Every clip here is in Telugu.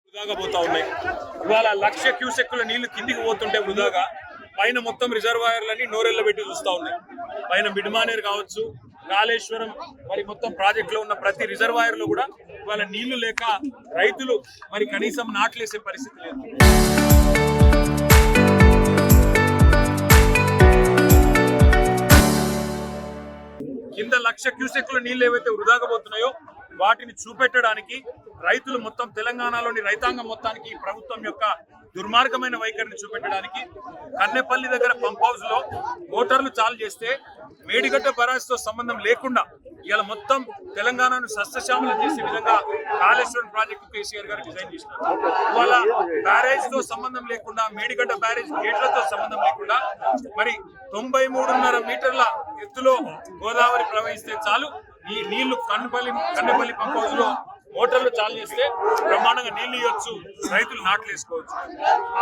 వృధాగా పోతా ఉన్నాయి. ఇవాళ 1,00,000 క్యూసెక్కుల నీళ్లు కిందికి పోతుంటే వృధాగా పైన మొత్తం రిజర్వాయర్లని నోరెళ్ళ పెట్టి చూస్తా ఉన్నాయి. పైన మిడ్మానేర్ కావచ్చు, కాళేశ్వరం, మరి మొత్తం ప్రాజెక్ట్ లో ఉన్న ప్రతి రిజర్వాయర్ లో కూడా ఇవాళ నీళ్లు లేక రైతులు మరి కనీసం నాట్లేసే పరిస్థితి లేదు. కింద 1,00,000 క్యూసెక్కుల నీళ్లు ఏవైతే వృధాగా పోతున్నాయో వాటిని చూపెట్టడానికి రైతులు మొత్తం తెలంగాణలోని రైతాంగం మొత్తానికి ఈ ప్రభుత్వం యొక్క దుర్మార్గమైన వైఖరిని చూపెట్టడానికి కన్నెపల్లి దగ్గర పంప్ హౌస్ లో మోటార్లు చాలు చేస్తే మేడిగడ్డ బరాజ్ తో సంబంధం లేకుండా ఇవాళ మొత్తం తెలంగాణను సస్యశ్యామలం చేసే విధంగా కాళేశ్వరం ప్రాజెక్టు కేసీఆర్ గారు డిజైన్ చేసినారు. ఇవాళ బ్యారేజ్ తో సంబంధం లేకుండా, మేడిగడ్డ బ్యారేజ్ గేట్లతో సంబంధం లేకుండా మరి 93.5 మీటర్ల ఎత్తులో గోదావరి ప్రవహిస్తే చాలు ఈ నీళ్లు కన్నెపల్లి పంప్ హౌస్ లో మోటార్లు చాలు చేస్తే బ్రహ్మాండంగా నీళ్లు ఇవ్వచ్చు, రైతులు నాట్లు వేసుకోవచ్చు.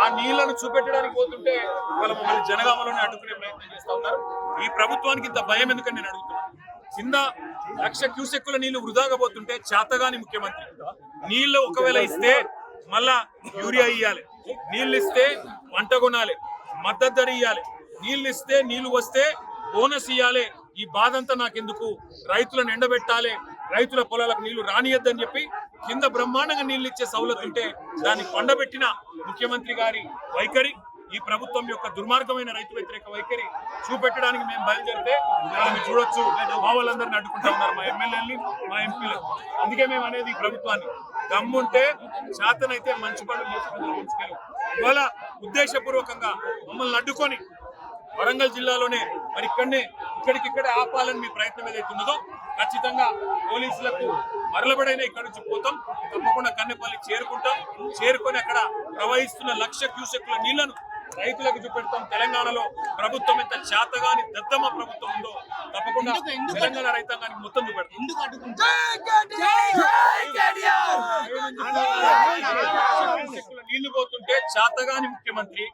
ఆ నీళ్లను చూపెట్టడానికి పోతుంటే ఇవాళ మమ్మల్ని జనగామలోనే అడ్డుకునే ప్రయత్నం చేస్తా ఉన్నారు. ఈ ప్రభుత్వానికి ఇంత భయం ఎందుకని నేను అడుగుతున్నాను. కింద 1,00,000 క్యూసెక్కుల నీళ్లు వృధాగా పోతుంటే చేతగాని ముఖ్యమంత్రి నీళ్లు ఒకవేళ ఇస్తే మళ్ళా యూరియా ఇయ్యాలి, నీళ్లు ఇస్తే పంట కొనాలి, మద్దతు ధర ఇయ్యాలి, నీళ్లు ఇస్తే నీళ్లు వస్తే బోనస్ ఇయ్యాలి. ఈ బాధ అంతా నాకెందుకు, రైతులను ఎండబెట్టాలి, రైతుల పొలాలకు నీళ్లు రానియద్దని చెప్పి కింద బ్రహ్మాండంగా నీళ్లు ఇచ్చే సౌలత్ ఉంటే దాన్ని పండబెట్టిన ముఖ్యమంత్రి గారి వైఖరి, ఈ ప్రభుత్వం యొక్క దుర్మార్గమైన రైతు వ్యతిరేక వైఖరి చూపెట్టడానికి మేము బయలుదేరితే మీరు చూడొచ్చు మా వాళ్ళందరినీ అడ్డుకుంటా ఉన్నారు, మా ఎమ్మెల్యేలని, మా ఎంపీలు. అందుకే మేము అనేది ఈ ప్రభుత్వాన్ని దమ్ముంటే చేతనైతే మంచి పనులు చేసుకుంటాం. ఇవాళ ఉద్దేశపూర్వకంగా మమ్మల్ని అడ్డుకొని వరంగల్ జిల్లాలోనే మరి ఇక్కడికిక్కడే ఆపాలని మీ ప్రయత్నం ఏదైతే ఉన్నదో ఖచ్చితంగా పోలీసులకు మరలబడైనా ఇక్కడ నుంచి పోతాం. తప్పకుండా కన్నెపల్లి చేరుకొని అక్కడ ప్రవహిస్తున్న 1,00,000 క్యూసెక్కుల నీళ్లను రైతులకు చూపెడతాం. తెలంగాణలో ప్రభుత్వం ఎంత చేతగాని దద్దమ్మ ప్రభుత్వం ఉందో తప్పకుండా తెలంగాణ రైతాంగానికి మొత్తం చూపెడతాం. నీళ్లు పోతుంటే చేతగాని ముఖ్యమంత్రి,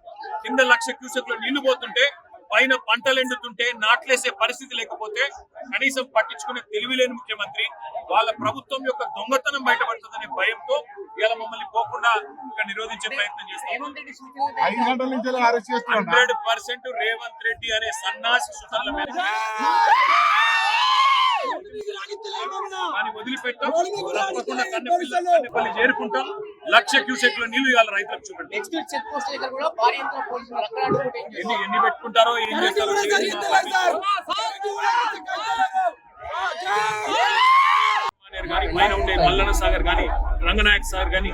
కింద 1,00,000 క్యూసెక్కుల నీళ్లు పోతుంటే పైన పంటలు ఎండుతుంటే నాట్లేసే పరిస్థితి లేకపోతే కనీసం పట్టించుకునే తెలివి లేని ముఖ్యమంత్రి, వాళ్ళ ప్రభుత్వం యొక్క దొంగతనం బయటపడుతుందనే భయంతో ఇలా మమ్మల్ని పోకుండా ఇక్కడ నిరోధించే ప్రయత్నం చేస్తాం. 100% రేవంత్ రెడ్డి అనే సన్నాసి సుతర్ల మీద వదిలిపెట్టాం. తప్పకుండా కన్నెపల్లి చేరుకుంటాం. 1,00,000 క్యూసెక్కుల నీళ్లు ఇవాళ రైతులకు చూపెట్టాం. ఎన్ని పెట్టుకుంటారో ఏం చేస్తారో కానీ పైన ఉండే మల్లన్న సాగర్ కానీ, రంగనాయక్ సాగర్ కానీ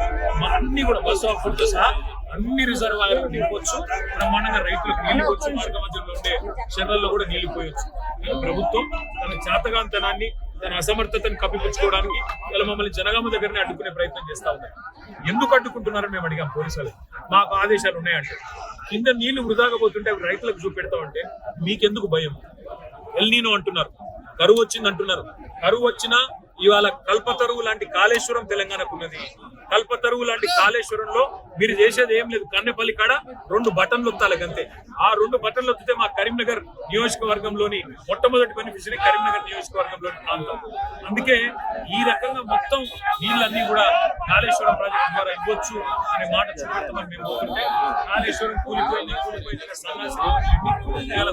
అన్ని కూడా బస్ ఆఫ్ ఫుడ్ సహా అన్ని రిజర్వాయర్లు నింపొచ్చు. బ్రహ్మాండంగా రైతులకు నీళ్లు పోవచ్చు, మార్గ మధ్యలో ఉండే చెర్రల్లో కూడా నీళ్లు పోయొచ్చు. ప్రభుత్వం తన చేతగాంతనాన్ని, తన అసమర్థతను కప్పిపుచ్చుకోవడానికి ఇలా మమ్మల్ని జనగామ దగ్గరనే అడ్డుకునే ప్రయత్నం చేస్తా ఉన్నారు. ఎందుకు అడ్డుకుంటున్నారని మేము అడిగాం పోలీసులు. మాకు ఆదేశాలు ఉన్నాయంటే కింద నీళ్లు వృధాగా పోతుంటే రైతులకు చూపెడతామంటే మీకెందుకు భయం? ఎల్నీనో అంటున్నారు, కరువు వచ్చింది అంటున్నారు. కరువు వచ్చినా ఇవాళ కల్పతరువు లాంటి కాళేశ్వరం తెలంగాణకు ఉన్నది. కల్పతరువు లాంటి కాళేశ్వరంలో మీరు చేసేది ఏం లేదు. కన్నెపల్లి కాడ 2 బటన్లు ఒత్తాలి అంతే. ఆ 2 బటన్లు ఒత్తితే మా కరీంనగర్ నియోజకవర్గంలోని మొట్టమొదటి బెనిఫిషరీ కరీంనగర్ నియోజకవర్గంలోని ప్రాంతం. అందుకే ఈ రకంగా మొత్తం నీళ్ళన్నీ కూడా కాళేశ్వరం ప్రాజెక్టు ద్వారా ఇవ్వచ్చు అనే మాట చూపెడతామని మేము పోతుంటే కాళేశ్వరం కూలిపోయింది సన్నాసి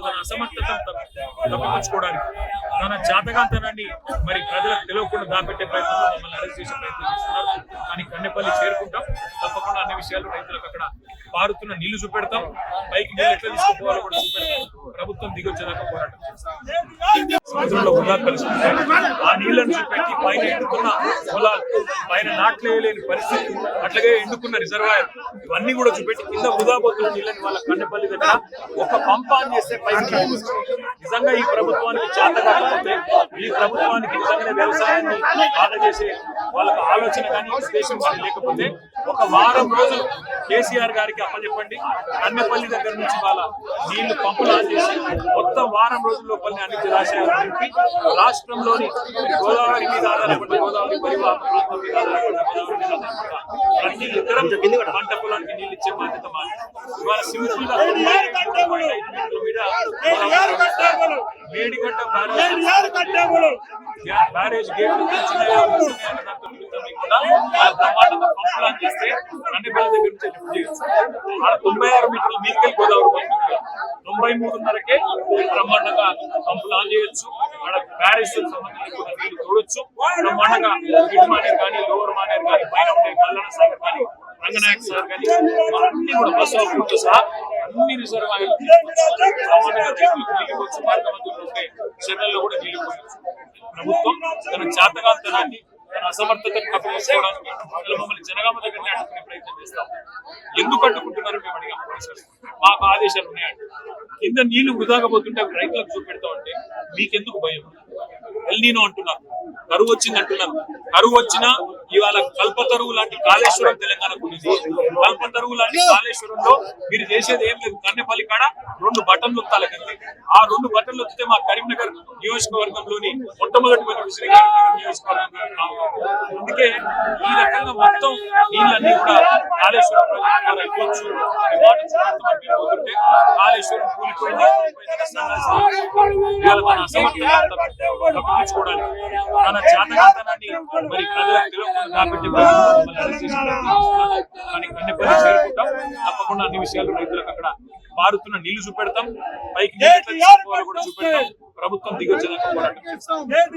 తన అసమర్థతను తప్పించుకోవడానికి, తన చేతగాంతనాన్ని మరి ప్రజలకు తెలియకుండా దాపెట్టే ప్రయత్నంలో మమ్మల్ని అరెస్ట్ చేసే ప్రయత్నం చేస్తున్నారు. కానీ కన్నెపల్లి చేరుకుంటాం. తప్పకుండా అన్ని విషయాలు రైతులకు అక్కడ పారుతున్న నీళ్లు చూపెడతాం. పైకి నీళ్ళు ఎట్లా తీసుకుపోవాలో కూడా చూపెడతాం. ప్రభుత్వం దిగొచ్చేదాకా పోరాటం సముద్రంలో వృధా కలుసుకుంటే ఆ నీళ్లను చూపెట్టి పైన ఎండుకున్న పొలాలు, పైన నాట్లేయలేని పరిస్థితి, అట్లాగే ఎండుకున్న రిజర్వాయర్ ఇవన్నీ కూడా చూపెట్టి కింద వృధా పోతున్న నీళ్ళని వాళ్ళ కన్నెపల్లి దగ్గర ఒక పంప్ ఆన్ చేస్తే పైకి నిజంగా ఈ ప్రభుత్వానికి చేత కాకపోతే, ఈ ప్రభుత్వానికి నిజంగానే వ్యవసాయాన్ని బాగా చేసే వాళ్ళకి ఆలోచన కానీ ఉద్దేశం కానీ లేకపోతే ఒక వారం రోజులు కేసీఆర్ గారికి అప్పచెప్పండి. కన్నెపల్లి దగ్గర నుంచి వాళ్ళ నీళ్లు పంపులు ఆన్ చేసి మొత్తం వారం రోజుల లోపల అన్ని జలాశయాలు నింపి రాష్ట్రంలోని గోదావరి మీద ఆధారపడ్డ, గోదావరి పరివాహక ప్రాంతం మీద ఆధారపడ్డ, గోదావరి మీద ఆధారపడ్డ ప్రతి ఇతరం పంట పొలానికి నీళ్ళు ఇచ్చే బాధ్యత మాది. ఇవాళ సింపుల్ గా మేడిగడ్డ బ్యారేజ్ గేట్లు కాకుండా ఆ బ్రహ్మాండంగా పంపులు ఆన్ చేస్తే కన్నెపల్లి దగ్గర నుంచి లిఫ్ట్ చేయొచ్చు. ఆడ 96 మీటర్ల మీదకి గోదావరి 93:30కే బ్రహ్మాండంగా పంపులు ఆన్ చేయొచ్చు. ఆడ ప్యారిస్ సంబంధించిన నీళ్లు చూడొచ్చు. బ్రహ్మాండంగా మిడ్ మానేర్ కానీ, లోవర్ మానేర్ కానీ, పైన ఉండే మల్లన్న సాగర్ కానీ, రంగనాయక్ సాగర్ కానీ అన్ని కూడా బస్సు ఆఫ్తో సహా అన్ని రిజర్వాయర్లు బ్రహ్మాండంగా రైతులకు నీళ్లు మార్గమధ్యంలో ఉండే చెరువుల్లో కూడా నీళ్లు పోయొచ్చు. ప్రభుత్వం తన చేతగాంతనాన్ని, తన అసమర్థతను కప్పిపుచ్చుకోవడానికి మమ్మల్ని జనగామ దగ్గరనే అడ్డుకునే ప్రయత్నం చేస్తాం. ఎందుకు అడ్డుకుంటున్నారు మేము అడిగాం పోలీసులు. మాకు ఆదేశాలు ఉన్నాయండి. కింద నీళ్లు వృధాగా పోతుంటే అవి రైతులకు చూపెడతా ఉంటే మీకెందుకు భయం? ఎల్నీనో అంటున్నారు, కరువు వచ్చింది అంటున్నారు. కరువు వచ్చినా ఇవాళ కల్పతరువు లాంటి కాళేశ్వరం తెలంగాణకు ఉంది. కల్పతరువు లాంటి కాళేశ్వరంలో మీరు చేసేది ఏం లేదు. కన్నెపల్లి కాడ 2 బటన్లు ఒత్తాలకండి. ఆ 2 బటన్లు వస్తే మా కరీంనగర్ నియోజకవర్గంలోని మొట్టమొదటి కరీంనగర్ నియోజకవర్గం. అందుకే ఈ రకంగా మొత్తం నీళ్ళన్నీ కూడా కాళేశ్వరం అయిపోవచ్చు అనే మాట పోతుంటే కాళేశ్వరం కూలిపోయింది. ఇవాళ మన అసమర్థత తప్పించుకోవడానికి తన చేతగాంతనాన్ని మరి ప్రజలకు తెలియకుండా కాబట్టి కానీ కన్నెపల్లి చేరుకుంటాం. తప్పకుండా అన్ని విషయాలు రైతులకు అక్కడ మారుతున్న నీళ్లు చూపెడతాం. పైకి కూడా చూపెడతాం. ప్రభుత్వం దిగొచ్చేదాకా పోరాటం చేస్తాం.